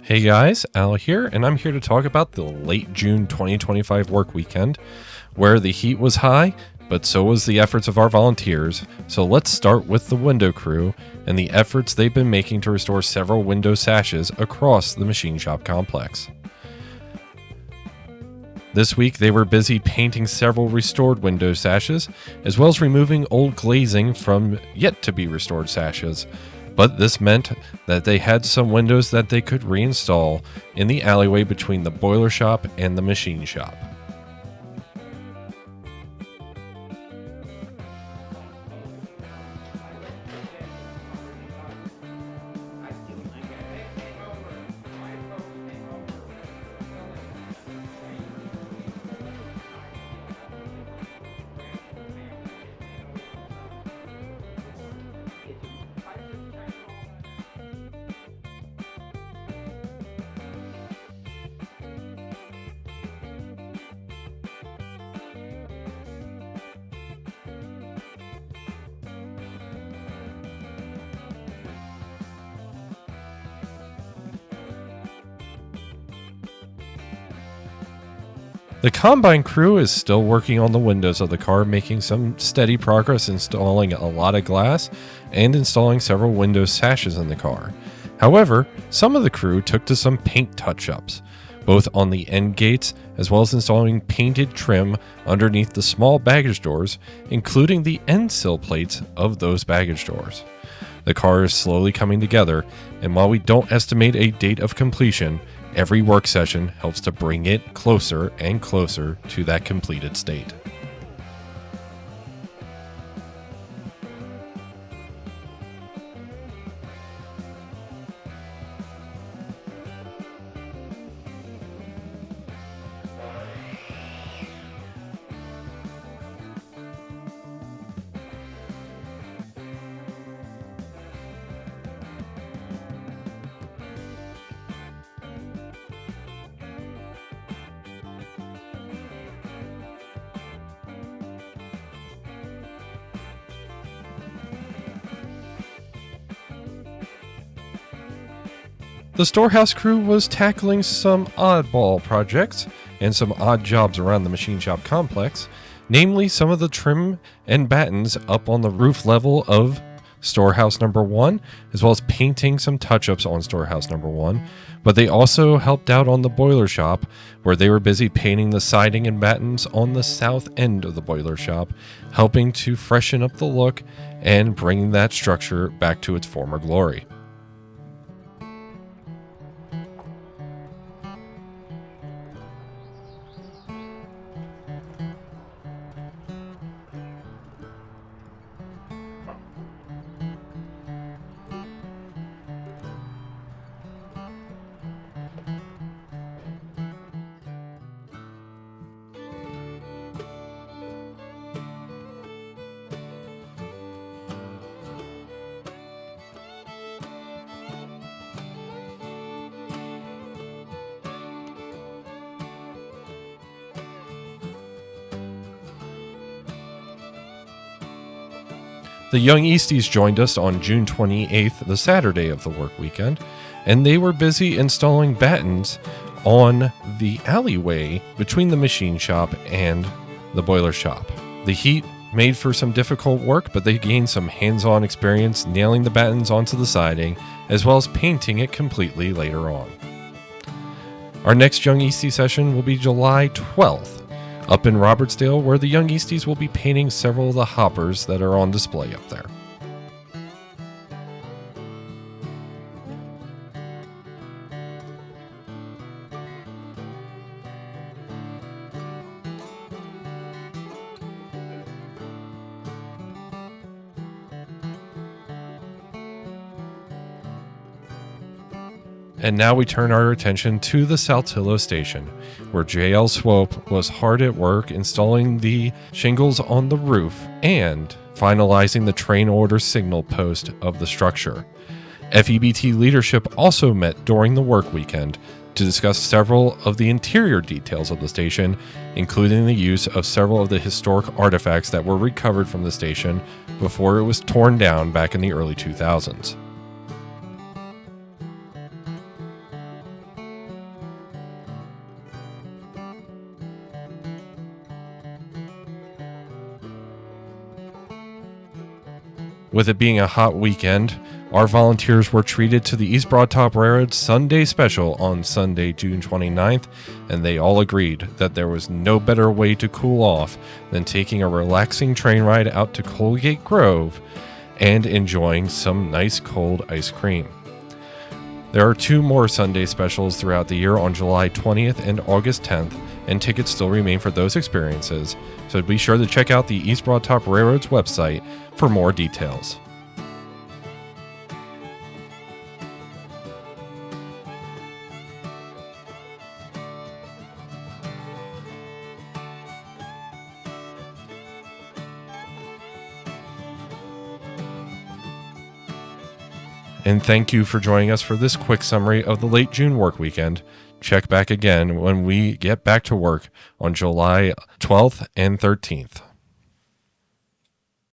Hey guys, Al here, and I'm here to talk about the late June 2025 work weekend, where the heat was high, but so was the efforts of our volunteers. So let's start with the window crew and the efforts they've been making to restore several window sashes across the machine shop complex. This week, they were busy painting several restored window sashes, as well as removing old glazing from yet-to-be restored sashes. But this meant that they had some windows that they could reinstall in the alleyway between the boiler shop and the machine shop. The combine crew is still working on the windows of the car, making some steady progress installing a lot of glass and installing several window sashes in the car. However, some of the crew took to some paint touch-ups, both on the end gates as well as installing painted trim underneath the small baggage doors, including the end sill plates of those baggage doors. The car is slowly coming together, and while we don't estimate a date of completion, every work session helps to bring it closer and closer to that completed state. The Storehouse Crew was tackling some oddball projects and some odd jobs around the machine shop complex, namely some of the trim and battens up on the roof level of Storehouse number 1, as well as painting some touch-ups on Storehouse number 1, but they also helped out on the boiler shop, where they were busy painting the siding and battens on the south end of the boiler shop, helping to freshen up the look and bringing that structure back to its former glory. The Young Easties joined us on June 28th, the Saturday of the work weekend, and they were busy installing battens on the alleyway between the machine shop and the boiler shop. The heat made for some difficult work, but they gained some hands-on experience nailing the battens onto the siding, as well as painting it completely later on. Our next Young Easties session will be July 12th, up in Robertsdale, where the Young Easties will be painting several of the hoppers that are on display up there. And now we turn our attention to the Saltillo Station, where JL Swope was hard at work installing the shingles on the roof and finalizing the train order signal post of the structure. FEBT Leadership also met during the work weekend to discuss several of the interior details of the station, including the use of several of the historic artifacts that were recovered from the station before it was torn down back in the early 2000s. With it being a hot weekend, our volunteers were treated to the East Broad Top Railroad Sunday Special on Sunday, June 29th, and they all agreed that there was no better way to cool off than taking a relaxing train ride out to Colgate Grove and enjoying some nice cold ice cream. There are 2 more Sunday specials throughout the year on July 20th and August 10th, and tickets still remain for those experiences, so be sure to check out the East Broad Top Railroad's website for more details. And thank you for joining us for this quick summary of the late June work weekend. Check back again when we get back to work on July 12th and 13th.